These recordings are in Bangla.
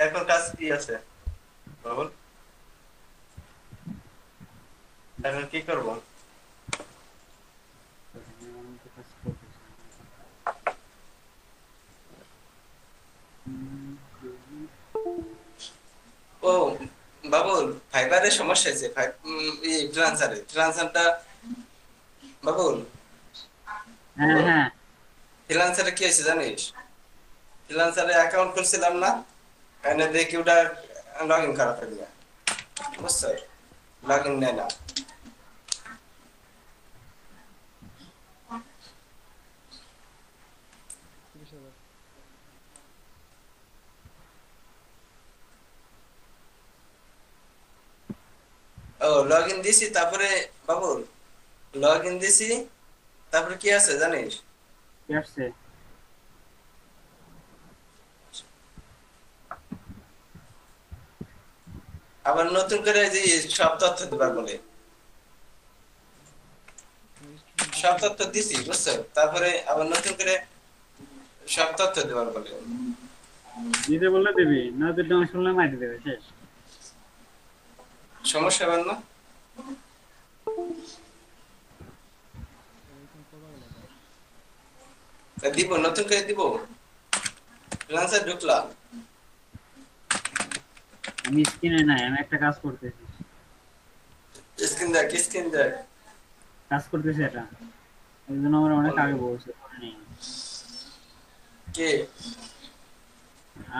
এখন কাজ কি আছে বাবুল? এখন কি করব? ও বাবুল, ফাইবারের সমস্যা আছে। এই ফ্রিল্যান্সারটা বাবুল, হ্যাঁ হ্যাঁ। ফ্রিল্যান্সারে কি হয়েছে জানিস? ফ্রিল্যান্সারে অ্যাকাউন্ট খুলছিলাম না, এনে দেখি ওটা লগ ইন করা থাকবে, বুঝছো? লগ ইন নেয় না। ও লগ ইন দিছি, তারপরে বাবুল লগ ইন দিছি, তারপরে কি আছে জানিস? কি আসছে? আবার নতুন করে যে সব তথ্য দিবার বলে, সব তথ্য দিছি বুঝছো, তারপরে আবার নতুন করে সব তথ্য দেওয়ার বলে। দিতে বললে দিবি, না দিতে আমি শুনলে মাইতে দেবে শেষ। সমস্যা হবে না? তা দিব, নতুন করে দিব। ফ্রিল্যান্সার ঢুকলাম। আমি স্ক্রিনে নাই, আমি একটা কাজ করতেছি। স্ক্রিন দেখ, স্ক্রিন দেখ। কাজ করতেছি এটা, এই জন্য আমার অনেক বলো আগে বলছে করে নেই। কে?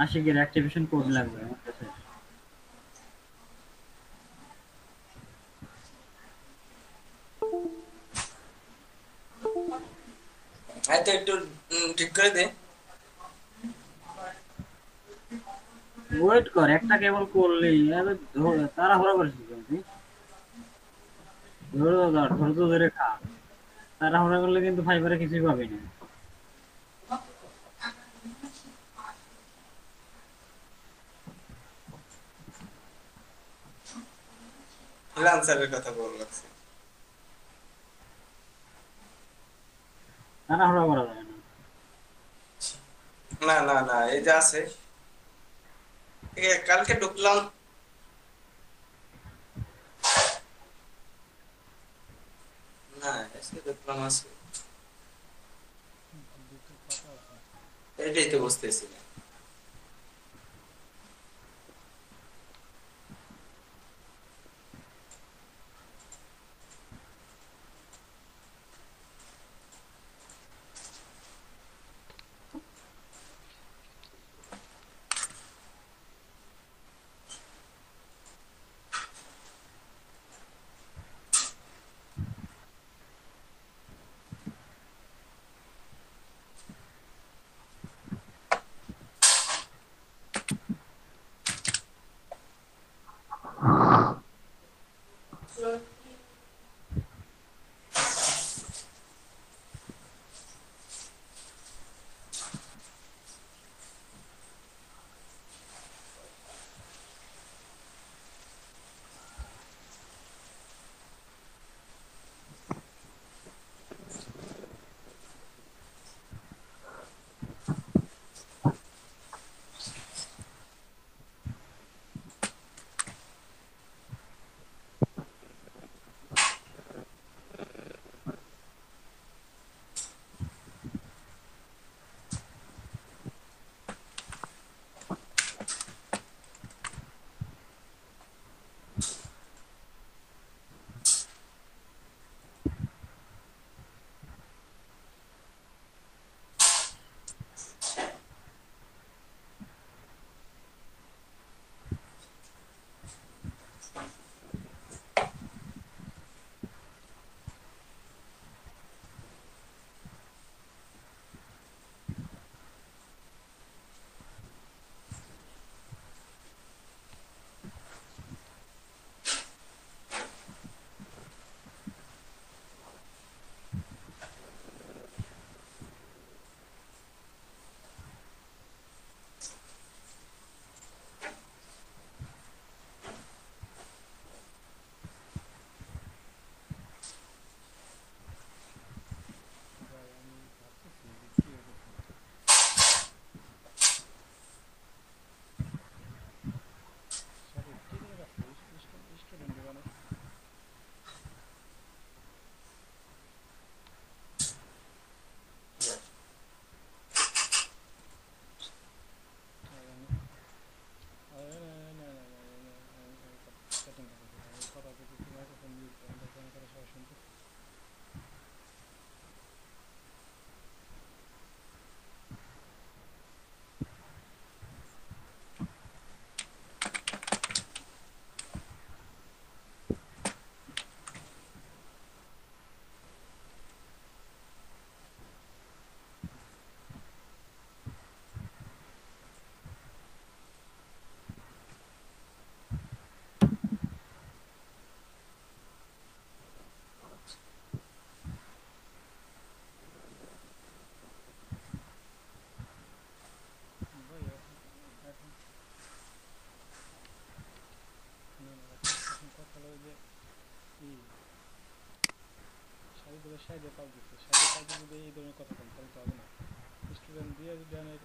আশিকের অ্যাক্টিভেশন কোড লাগবে আমার কাছে। হ্যাঁ তো একটু ঠিক করে দে। ওয়েট কর, একটা কেবল করলেই তাড়াহুড়া করিস কেন তুই? ধৈর্য ধরে খা। তাড়াহুড়া করলে কিন্তু ফাইবারে কিছুই পাবি না। ফ্রিল্যান্সারের কথা বল লাগছে। তাড়াহুড়া করা যাবে না। না না না, এই যে আছে, কালকে ঢুকলাম। না, আজকে ঢুকলাম আছে, এটাই তো বুঝতেছি না।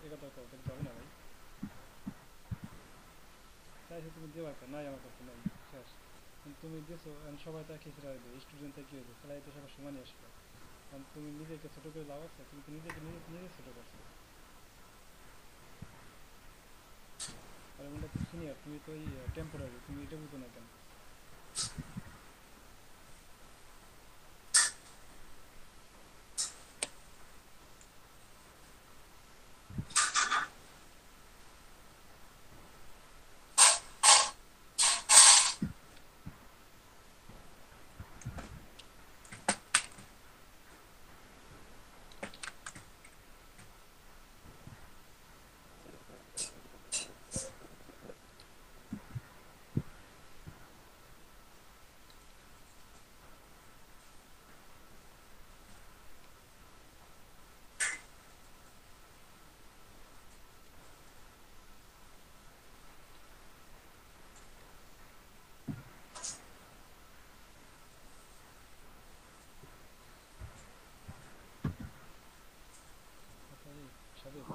এই কথা কও তাহলে তো হবে না ভাই। চাইছো তুমি দেবা কে নাই আমার কাছে নাই শেষ। কিন্তু তুমি দিছো এখন সবাই তো একই স্যালারি দেয়, স্টুডেন্টে কি হয়েছে স্যালারি তো সবার সমানই আসবে। কারণ তুমি নিজেকে ছোট করে লাভ আছে, তুমি তো নিজেকে নিজে নিজে ছোট করছো। আর এমনটা তো সিনিয়র, তুমি তো এই টেম্পোরারি, তুমি এটা বুঝো না কেন? আচ্ছা এই সাবির,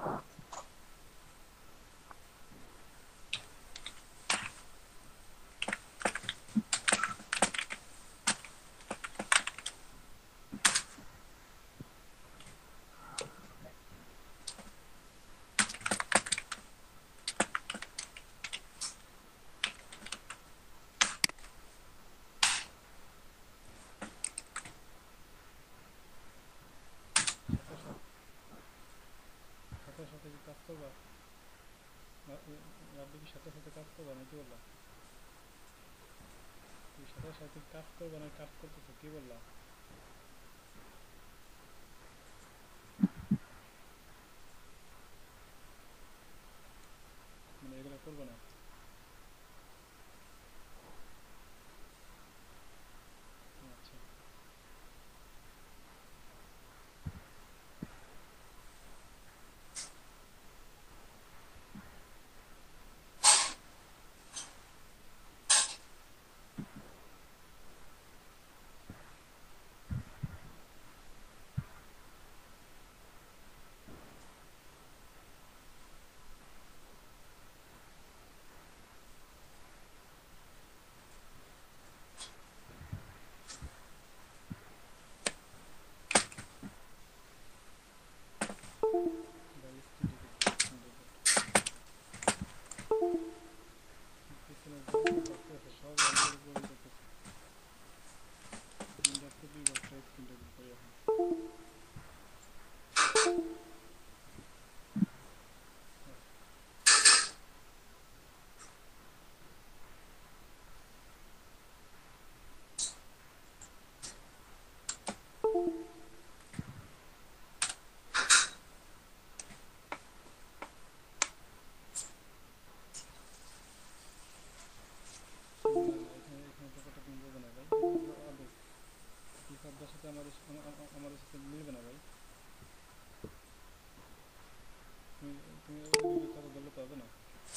সাথে সাথে সাথে কি কাজ করবা? রাব্বি কি সাথে সাথে কাজ করবা নাকি বললা? তুই সাথে সাথে কাজ করবা না কাজ করতেছো কি বললা? মানে এগুলো করবো না? আচ্ছা ভাই স্ক্রিন রেকর্ড, স্ক্রিন রেকর্ড পিছনে যত করতেছে সব আমাদের উপরই করতেছে। দিন রাত প্রতি বছর স্ক্রিন রেকর্ড করি এখন। না না, এখানে এখানে ব্যাপারটা তুমি বোঝো না ভাই, আদৌ ইফাতদার সাথে আমাদের সাথে মিলবে না ভাই। তুমি তুমি ওইদিকে কথা বললে তো হবে না।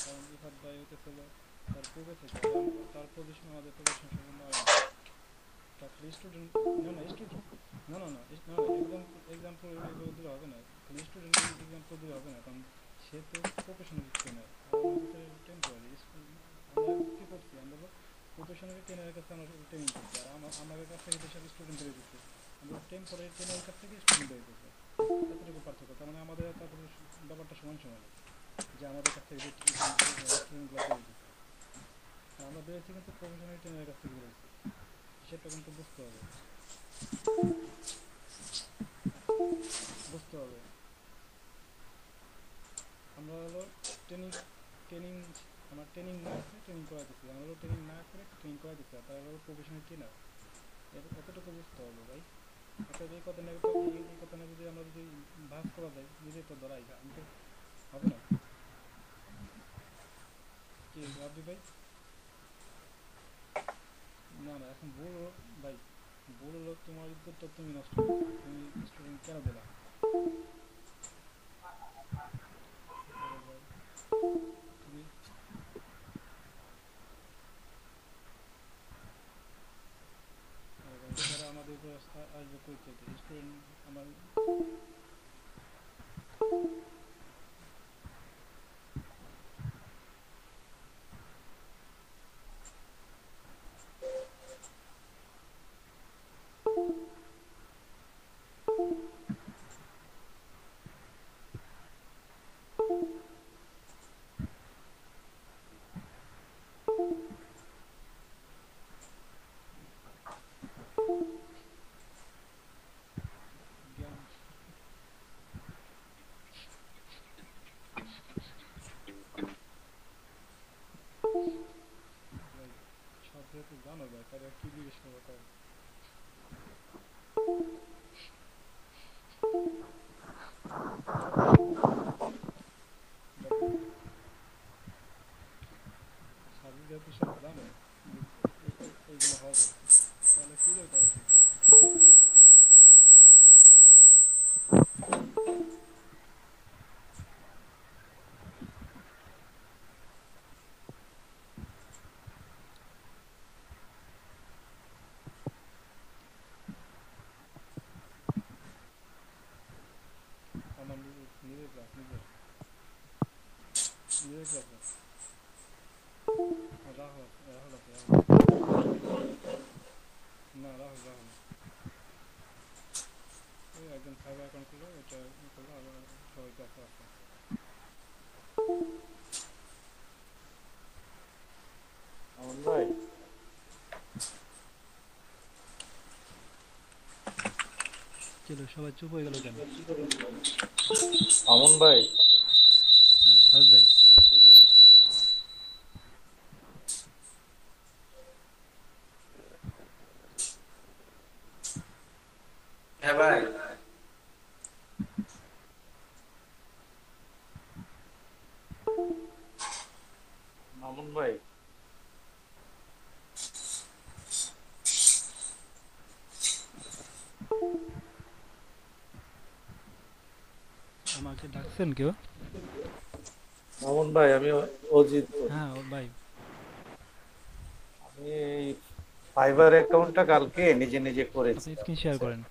কারণ ইফাত ভাই হইতেছিল তার পূর্বে থেকে, তার পজিশন আমাদের পজিশন সম্পূর্ণ আলাদা। তার খালি স্টুডেন্ট, না না স্টুডেন্ট, না না না না এক্সাম্পল এগুলো দিলে হবে না, খালি স্টুডেন্ট এক্সাম্পল দিলে হবে না, কারণ সে তো প্রফেশনাল ট্রেনার আর আমাদের টেম্পোরারি স্কুল। আমরা কী করছি, আমরা তো প্রফেশনাল ট্রেনারের কাছে আমরা ট্রেনিং করছি, আর আমাদের কাছ থেকে তো সব স্টুডেন্ট বেরিয়ে দিচ্ছে। আমরা টেম্পোরারি ট্রেনারের কাছ থেকে স্টুডেন্ট বেরিয়ে দিচ্ছে, এতটুকু পার্থক্য। তার মানে আমাদের তারপরে ব্যাপারটা সমান সমান, যে আমাদের কাছ থেকে যে স্টুডেন্টগুলো বেরিয়ে দিচ্ছে, আর আমরা বেরিয়েছি কিন্তু প্রফেশনাল ট্রেনারের কাছ থেকে বেরিয়েছি, সেটা কিন্তু বুঝতে হবে, বুঝতে হবে। আমরা হলো ট্রেনিং ট্রেনিং আমরা ট্রেনিং না করে ট্রেনিং করাইতেছি, আমরা হলো ট্রেনিং না করে ট্রেনিং করাইতেছি, আর তারা হলো প্রফেশনাল ট্রেনার। এতটুকু বুঝতে হবে ভাই। অতএব এই কথা নিয়ে এই কথা নিয়ে যদি আমরা যদি ভাগ করা যায়, নিজেই তো ধরাই আমি তো হবে না। কি রাব্বি ভাই? না না এখন ভুল ভাই, ভুল হলো তোমার ইজ্জতটা তুমি নষ্ট করছো, তুমি স্টুডেন্ট কেন দিলা? আরে ভাই তুমি, আরে ভাই এবারে আমাদের উপর আসবে কই থেকে স্টুডেন্ট আমার? কি জিজ্ঞেস করবো তাও? সার্ভিস যেহেতু সব জানে যে এইগুলো হবে, তাহলে কি দরকার আর কি? আমার নিজের ক্লাস, নিজের ক্লাসে রাহুল রাহুল আছে, রাহুল না, রাহুল ওই একজন ফাইবার অ্যাকাউন্ট করলো, ওইটা করলো, আর সবাই ক্লাসে আছে। মামুন ভাই, চলো, সবাই চুপ হয়ে গেল কেন? মামুন ভাই, হ্যাঁ শাহিদ ভাই। হ্যাঁ ভাই। মামুন ভাই, আমাকে ডাকছেন কেউ? মামুন ভাই, আমি অজিত বলছি। হ্যাঁ ভাই। আমি এই ফাইবার অ্যাকাউন্টটা কালকে নিজে নিজে আপনি করেছিলাম, স্ক্রিন শেয়ার বুঝছেন? করেন।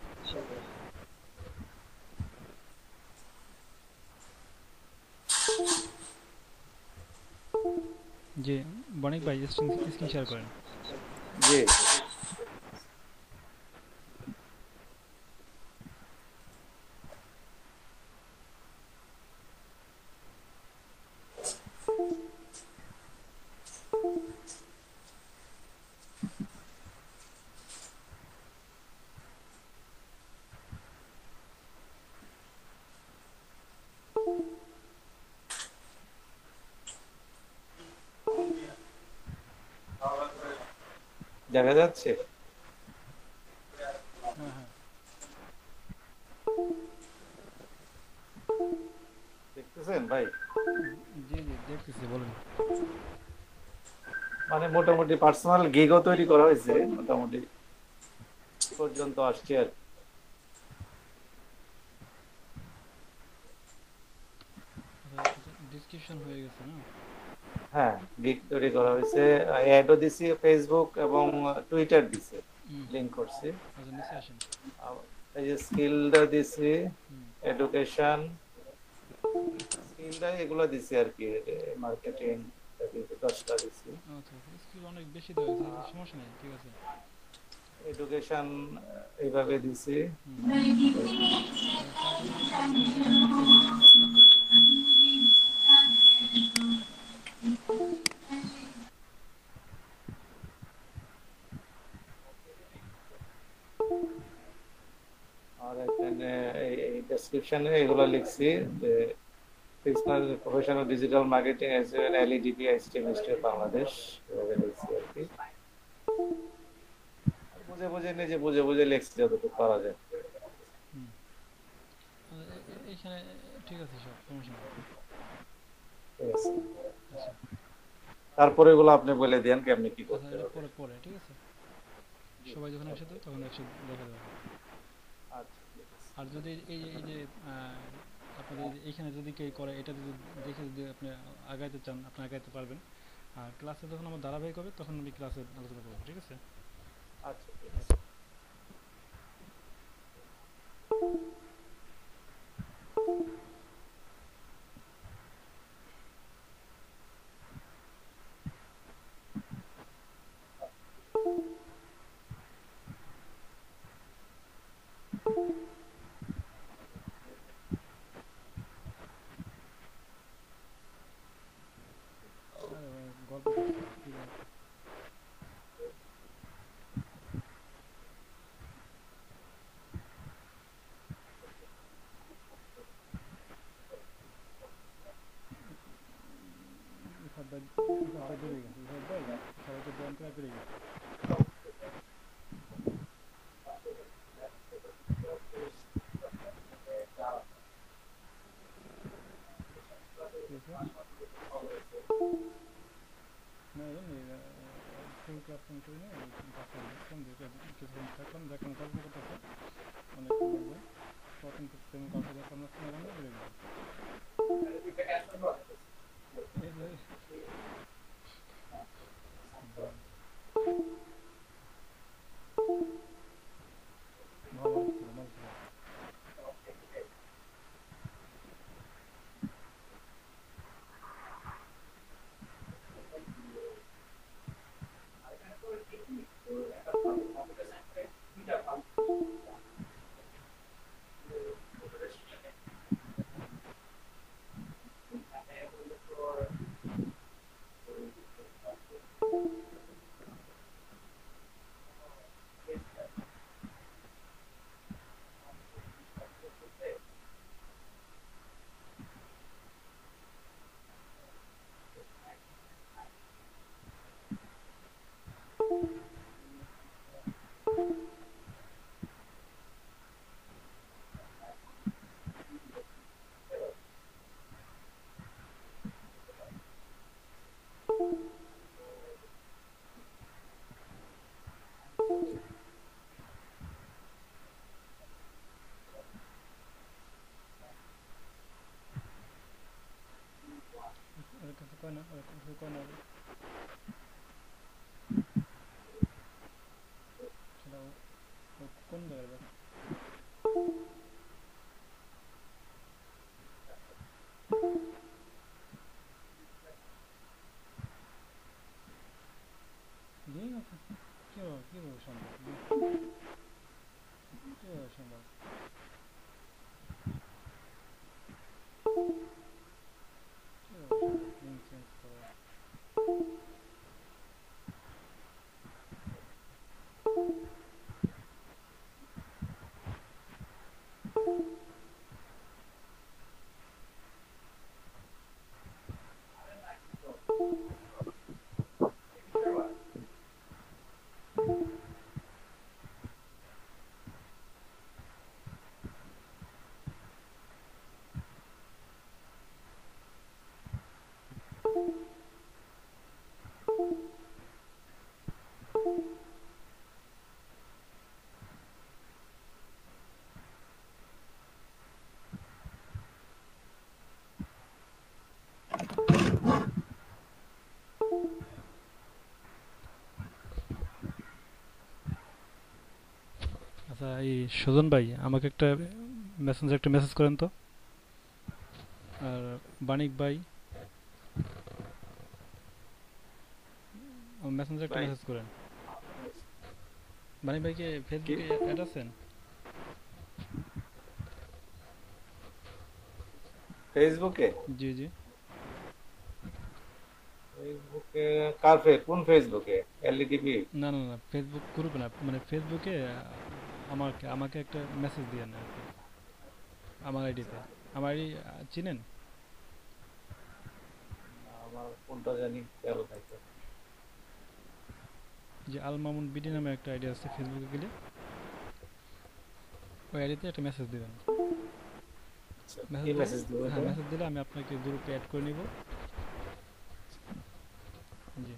যে বণিক ভাই, স্ক্রিন শেয়ার করেন। জি, দেখা যাচ্ছে। হ্যাঁ হ্যাঁ। দেখতেছেন ভাই? জি জি দেখতেছি, বলেন। মানে মোটামুটি পার্সোনাল গিগও তৈরি করা হয়েছে, মোটামুটি পর্যন্ত আসছে আর কি। আচ্ছা, ডিসক্রিপশন হয়ে গেছে না? হ্যাঁ, গিগ তৈরি করা হয়েছে, অ্যাডও দিছি, ফেসবুক এবং টুইটার দিছি, হুম। লিংক করছি। আচ্ছা, নিচে আসেন। এই যে স্কিলটা দিছি, হুম। এডুকেশন স্কিলটা এগুলো দিছি আর কি, মার্কেটিং 10টা দিছি। আচ্ছা, স্কিল অনেক বেশি দেওয়া হয়েছে, সমস্যা নেই, ঠিক আছে। এডুকেশন এইভাবে দিছি। হুম। তারপরে এটা ক্লিক করবেন। আর এখানে এই ডেসক্রিপশনে এগুলো লিখছি যে professional digital marketing S N LEDP STMST Bangladesh, এভাবে লিখছি আর কি। আর বুঝে বুঝে নিজে বুঝে বুঝে লিখছি যতটুকু পারা যায়। হুম। এইখানে ঠিক আছে, সব সমস্যা নেই। ঠিক আছে, আচ্ছা তারপরে এগুলো আপনি বলে দেন কেমনি কি আচ্ছা, করতে এটা হবে। পরে পরে ঠিক আছে। সবাই যখন একসাথে তখন একসাথে দেখা যাবে। আচ্ছা, ঠিক আছে। আর যদি এই যে আপনাদের এইখানে যদি কেউ করে, এটা যদি দেখে যদি আপনি আগাইতে চান, আপনি আগাইতে পারবেন। আর ক্লাসে যখন আমার ধারাবাহিক হবে, তখন আমি ক্লাসে আলোচনা করবো, ঠিক আছে। আচ্ছা, ঠিক আছে। আচ্ছা। আরে ভাই, গল্প করতেছি, কি বল? ইফাত ভাই, ইফাত ভাই দূরে গেছে। ইফাত ভাই সবাইকে জয়েন করে পেরে গেছে। না এমনি ফুল ক্লাস করি না বাসায় দেখলাম যে কিছুক্ষণ থাকলাম দেখলাম গল্প করতেছে অনেক লোকজন তখন তো তেমন কাউকে দেখলাম না চিনা বান্ধব বেড়ে গেলাম এই যে ভালো ছিল ভালো ছিল কিছু কয় না কিছু কয় না সেটা কোন জায়গায় বাস লিঙ্ক আছে কীভাবে সম্ভব কীভাবে সম্ভব কীভাবে সম্ভব লিঙ্ক চেঞ্জ করা আচ্ছা এই সুজন ভাই আমাকে একটা মেসেজ করেন তো আর বাণিক ভাই মেসেঞ্জার একটা ভাই মেসেজ করেন বাণিক ভাই কি কি ফেসবুকে অ্যাড আছেন ফেসবুকে? জি জি ফেসবুকে কোন ফেসবুকে? এলইডিপি? না না না ফেসবুক গ্রুপে না মানে ফেসবুকে আমাকে আমাকে একটা মেসেজ দিয়েন আর কি আমার আইডিতে আমার আইডি চিনেন আমার কোনটা জানি খেয়াল নাই তো। যে আল মামুন বিডি নামে একটা আইডি আছে ফেসবুকে গেলে ওই আইডিতে একটা মেসেজ দিবেন আচ্ছা, কি মেসেজ দিলে মেসেজ দিব হ্যাঁ এটা? মেসেজ দিলে আমি আপনাকে গ্রুপে অ্যাড করে নিব জি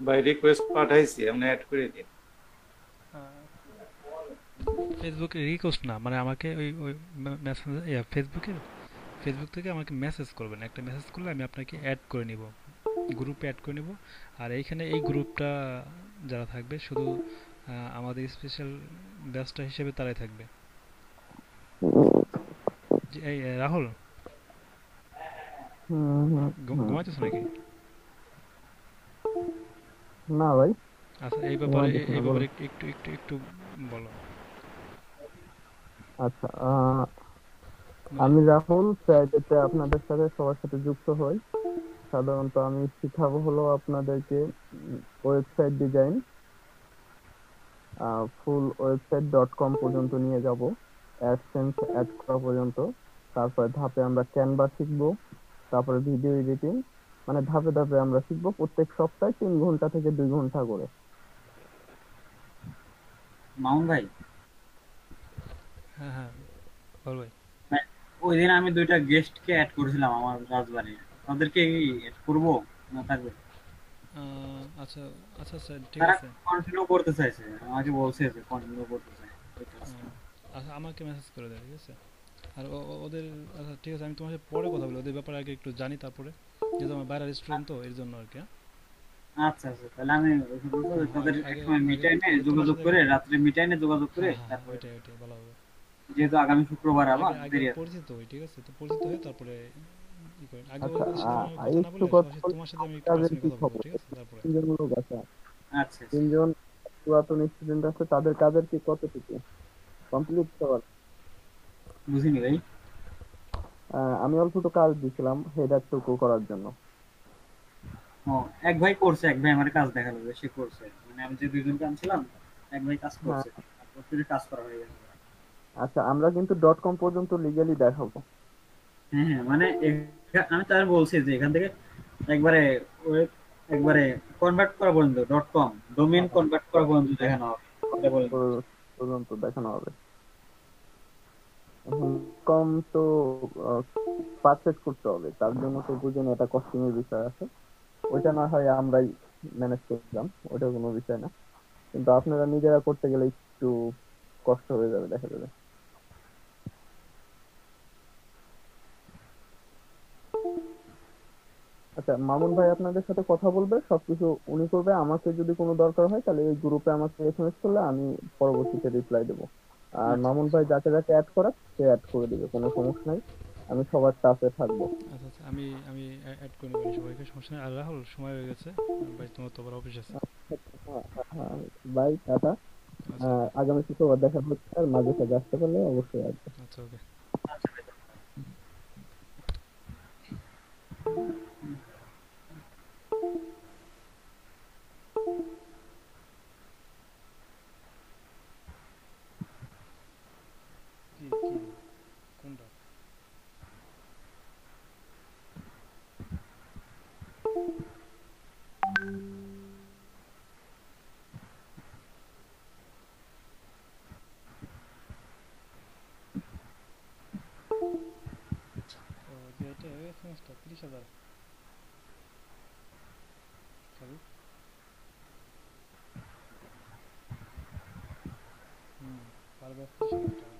ভাই রিকোয়েস্ট পাঠাইছি, আপনি অ্যাড করে দিন। ফেসবুকে রিকোয়েস্ট না, মানে আমাকে ওই ওই মেসেঞ্জার ফেসবুক থেকে আমাকে মেসেজ করবেন, একটা মেসেজ করলে আমি আপনাকে অ্যাড করে নিব, গ্রুপে অ্যাড করে নিব। আর এইখানে এই গ্রুপটা যারা থাকবে শুধু আমাদের স্পেশাল ব্যাচটা হিসেবে তারাই থাকবে। এই রাহুল, ঘুমাইতেছ নাকি? না ভাই, আচ্ছা, এই ব্যাপারে ঘুমাইতেছি না, এই বলো। ব্যাপারে একটু একটু একটু বলো। আচ্ছা, মানে আমি রাহুল ফ্রাইডেতে আপনাদের সাথে সবার সাথে যুক্ত হই। সাধারণত আমি শিখাবো হলো আপনাদেরকে ওয়েবসাইট ডিজাইন, ফুল website.com পর্যন্ত নিয়ে যাব, অ্যাডসেন্স অ্যাড করা পর্যন্ত। তারপরে ধাপে আমরা ক্যানভা শিখবো, তারপরে ভিডিও এডিটিং, মানে ধাপে ধাপে আমরা শিখবো প্রত্যেক সপ্তাহে 3 ঘন্টা থেকে 2 ঘন্টা করে। মামুন ভাই, হ্যাঁ হ্যাঁ, বল ভাই। ভাই, ওই দিন আমি 2টা গেস্টকে অ্যাড করেছিলাম আমার রাজবাড়ির, তাদেরকে অ্যাড করবো না থাকবে? আচ্ছা আচ্ছা স্যার, ঠিক তারা আছে। কন্টিনিউ করতে চাইছে, আমাকে বলছে যে কন্টিনিউ করতে চাই ওই কাজটা। আচ্ছা, আমাকে মেসেজ করে দেয়, ঠিক আছে। আর ওদের, আচ্ছা ঠিক আছে, আমি তোমার সাথে পরে কথা বলি, ওদের ব্যাপারে আগে একটু জানি তারপরে, যেহেতু আমার বাইরের রেস্টুরেন্ট তো এর জন্য আর কি। হ্যাঁ? আচ্ছা আচ্ছা, তাহলে আমি তাদের আগে আগে একসময় আগে মিটাইনে আগে তোমার যোগাযোগ সাথে করে, রাত্রে মিটাইনে যোগাযোগ করে হ্যাঁ হ্যাঁ হ্যাঁ, তারপরে, ওইটাই ওইটাই ভালো হবে। যেহেতু আগামী শুক্রবার আগে আবার আগে দেরি আছে। পরিচিত হই, ঠিক আছে, তো পরিচিত হয়ে তারপরে ই করেন। আগে আচ্ছা, ওদের সাথে আমার কথা না একটু বলে কথা সরাসরি বলি, তোমার সাথে আমি একটু কাজের পার্সোনালি কি কথা বলবো, খবর? ঠিক আছে, তারপরে। 3 জন লোক আছে, আচ্ছা আচ্ছা। 3 জন পুরাতন স্টুডেন্ট আছে, তাদের কাজের কি কতটুকু কমপ্লিট করার? বুঝিনি ভাই। আমি অল্প একটু কাজ দিছিলাম হেডারটুকু করার জন্য। ও, এক ভাই করছে, এক ভাই আমার কাজ দেখালো যে সে করছে, মানে আমি যে 2জনকে আনছিলাম, এক ভাই কাজ হ্যাঁ, করছে, তারপর থেকে কাজ করা হয়ে গেছে। আচ্ছা, আমরা কিন্তু .com পর্যন্ত লিগ্যালি দেখাবো। হ্যাঁ হ্যাঁ, মানে আমি তার বলছি যে এখান থেকে একবারে ওয়েব, একবারে কনভার্ট করা পর্যন্ত .com ডোমেইন কনভার্ট করা পর্যন্ত দেখানো হবে, এটা বলে দিচ্ছি। পর্যন্ত দেখানো হবে। এখন কম তো পারচেজ করতে হবে, তার জন্য তো বুঝুন এটা কস্টিং এর বিষয় আছে। ওইটা না হয় আমরাই ম্যানেজ করলাম, ওটা কোনো বিষয় না, কিন্তু আপনারা নিজেরা করতে গেলে একটু কষ্ট হয়ে যাবে দেখা যাবে। আচ্ছা, মামুন ভাই আপনাদের সাথে কথা বলবে, সবকিছু উনি করবে। আমাকে যদি কোনো দরকার হয় তাহলে এই গ্রুপে আমাকে এসএমএস করলে আমি পরবর্তীতে রিপ্লাই দেবো। আর আচ্ছা মামুন ভাই যাকে যাকে অ্যাড করার সে অ্যাড করে দিবে, কোনো সমস্যা নাই। আমি সবার টাচে থাকবো। আচ্ছা আচ্ছা, আমি আমি অ্যাড করে নেবো সবাইকে, সমস্যা নেই। আর রাহুল, সময় হয়ে গেছে ভাই, তোমার তো আবার অফিস আছে। হ্যাঁ, হ্যাঁ, বাই, টাটা। আচ্ছা ওকে। আগামী শুক্রবার দেখা হচ্ছে, আর মাঝে সাঝে আসতে পারলে অবশ্যই আসবে। আচ্ছা ওকে। আচ্ছা ভাই। কি কি কোনটা? ও, যে এটা এসএমএসটা 30,000 খালি। হুম, পার ব্যাচ 30,000 টাকা।